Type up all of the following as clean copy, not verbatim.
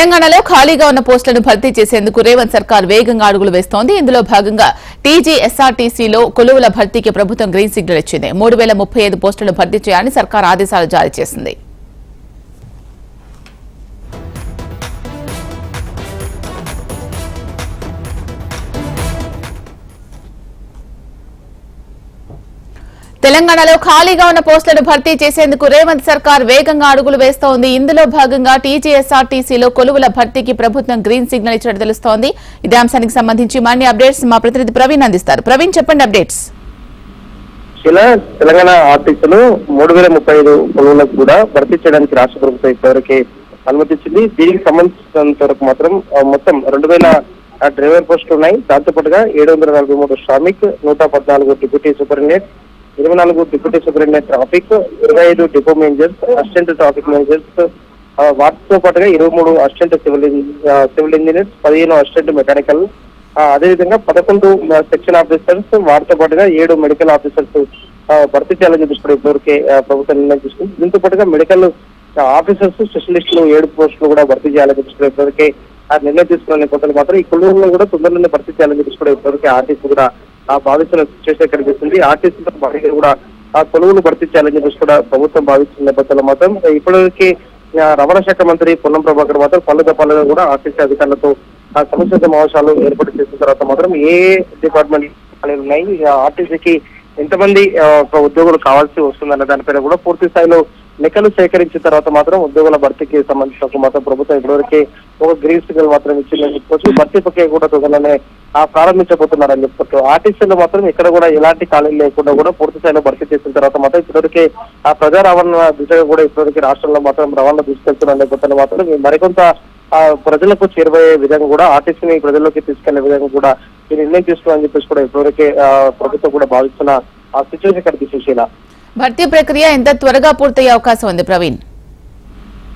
తెలంగాణలో ఖాళీగా ఉన్న పోస్టులను భర్తీ చేసేందుకు రేవంత్ సర్కార్ వేగంగా అడుగులు వేస్తోంది. ఇందులో భాగంగా టీజీఎస్ఆర్టీసీలో కొలువుల భర్తీకి ప్రభుత్వం గ్రీన్ సిగ్నల్ ఇచ్చింది. 3035 పోస్టులను భర్తీ చేయాలని సర్కార్ ఆదేశాలు జారీ చేసింది. తెలంగాణలో ఖాళీగా ఉన్న పోస్టులను భర్తీ చేసేందుకు రేవంత్ సర్కార్ వేగంగా అడుగులు వేస్తోంది. ఇందులో భాగంగా టీజీఎస్ఆర్టీసీలో కొలువుల భర్తీకి ప్రభుత్వం గ్రీన్ సిగ్నల్ ఇచ్చినట్టు తెలుస్తోంది. ఇదే అంశానికి సంబంధించి మరిన్ని అప్డేట్స్ మా ప్రతినిధి ప్రవీణ్ అందిస్తారు. ప్రవీణ్, చెప్పండి అప్డేట్స్. తెలంగాణ ఆర్టీసీలో 3035 కొలువులకు కూడా భర్తీ చేయడానికి రాష్ట్ర ప్రభుత్వం ఇప్పటివరకు అనుమతించింది. దీనికి సంబంధించినంత వరకు మాత్రం మొత్తం 2000 డ్రైవర్ పోస్టులు ఉన్నాయి. దాంతో పాటుగా 743 Shramik, 114 deputy superintendent, 24 deputy superintendent traffic, 25 depot managers, assistant traffic managers, వాటితో పాటుగా 23 assistant civil engineers, 15 assistant mechanical, అదేవిధంగా 11 సెక్షన్ ఆఫీసర్స్, వాటితో పాటుగా 7 మెడికల్ ఆఫీసర్స్ భర్తీ చేయాలని చెప్పి కూడా ఇప్పటివరకే ప్రభుత్వం నిర్ణయం తీసుకుంది. దీంతో పాటుగా మెడికల్ ఆఫీసర్స్, స్పెషలిస్టులు 7 పోస్టులు కూడా భర్తీ చేయాలని చెప్పి కూడా ఇప్పటివరకే నిర్ణయం తీసుకున్న నేపథ్యంలో మాత్రం ఈ కొలువులను కూడా తొందరలోనే భర్తీ చేయాలని చెప్పి కూడా ఇప్పటివరకే ఆర్టీసీ కూడా భావిస్తున్న సిచ్యువేషన్ కనిపిస్తుంది. ఆర్టీసీతో భారీగా కూడా ఆ కొలువులు భర్తీ చేయాలని చెప్పి కూడా ప్రభుత్వం భావిస్తున్న నేపథ్యంలో మాత్రం ఇప్పటివరకు రవాణా శాఖ మంత్రి పొన్నం ప్రభాకర్ మాత్రం పలు దఫాలుగా కూడా ఆర్టీసీ అధికారులతో సమస్య సమావేశాలు ఏర్పాటు చేసిన తర్వాత మాత్రం ఏ డిపార్ట్మెంట్ ఉన్నాయి, ఆర్టీసీకి ఎంతమంది ఉద్యోగులు కావాల్సి వస్తుందన్న దానిపైన కూడా పూర్తి స్థాయిలో లెక్కలు సేకరించిన తర్వాత మాత్రం ఉద్యోగుల భర్తీకి సంబంధించిన మాత్రం ప్రభుత్వం ఇప్పటివరకు ఒక గ్రీన్ సిగ్నల్ మాత్రం ఇచ్చిందని చెప్పుకోవచ్చు. భర్తీ ప్రక్రియ కూడా తొందరలోనే ప్రారంభించబోతున్నారని చెప్పుకోవచ్చు. ఆర్టీసీలో మాత్రం ఇక్కడ కూడా ఎలాంటి ఖాళీలు లేకుండా కూడా పూర్తి స్థాయిలో భర్తీ చేసిన తర్వాత మాత్రం ఇప్పటివరకే ఆ ప్రజా రవాణా దిశగా కూడా ఇప్పటివరకు రాష్ట్రంలో మాత్రం రవాణా తీసుకెళ్తున్న నేపథ్యంలో మాత్రం మరికొంత ప్రజలకు చేరువయ్యే విధంగా కూడా ఆర్టీసీని ప్రజల్లోకి తీసుకెళ్లే విధంగా కూడా ఈ నిర్ణయం తీసుకోవాలని చెప్పేసి కూడా ఇప్పటివరకే ప్రభుత్వం కూడా భావిస్తున్న ఆ సిచ్యువేషన్ కనిపిస్తుంది. భర్తీ ప్రక్రియ ఎంత త్వరగా పూర్తయ్యే అవకాశం ఉంది ప్రవీణ్?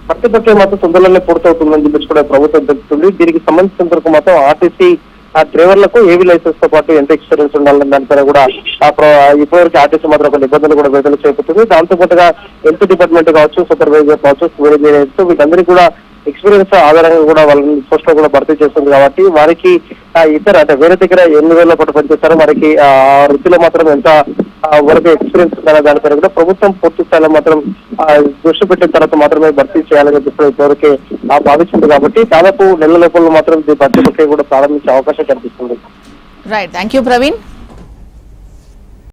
భర్తీ ప్రక్రియ మాత్రం తొందరలోనే పూర్తవుతుందని చెప్పేసి కూడా ప్రభుత్వం తెలుపుతుంది. దీనికి సంబంధించినంత వరకు మాత్రం ఆర్టీసీ డ్రైవర్లకు ఏవీ లైసెన్స్ తో పాటు ఎంత ఎక్స్పీరియన్స్ ఉండాలని దానిపైన కూడా ఇప్పటివరకు ఆర్టీసీ మాత్రం ఒక నిబంధనలు కూడా విడుదల చేయబోతుంది. దాంతో పాటుగా హెల్త్ డిపార్ట్మెంట్ కావచ్చు, సూపర్వైజర్ కావచ్చు, సివిల్ ఇంజనీర్స్, వీళ్ళందరికీ కూడా ఎక్స్పీరియన్స్ ఆధారంగా కూడా వాళ్ళని పోస్ట్ లో కూడా భర్తీ చేస్తుంది. కాబట్టి వారికి ఇతర అంటే వేరే దగ్గర ఎన్ని వేల పాటు పనిచేస్తారో వారికి ఆ వృత్తిలో మాత్రం ఎంత వరకు ఎక్స్పీరియన్స్ ఉందనే దానిపైన కూడా ప్రభుత్వం పూర్తి స్థాయిలో మాత్రం దృష్టి పెట్టిన తర్వాత మాత్రమే భర్తీ చేయాలని చెప్పి ఇప్పటివరకే భావిస్తుంది. కాబట్టి దాదాపు నెల లోపల మాత్రం భర్తీ ప్రక్రియ కూడా ప్రారంభించే అవకాశం కనిపిస్తుంది. Right, thank you Praveen.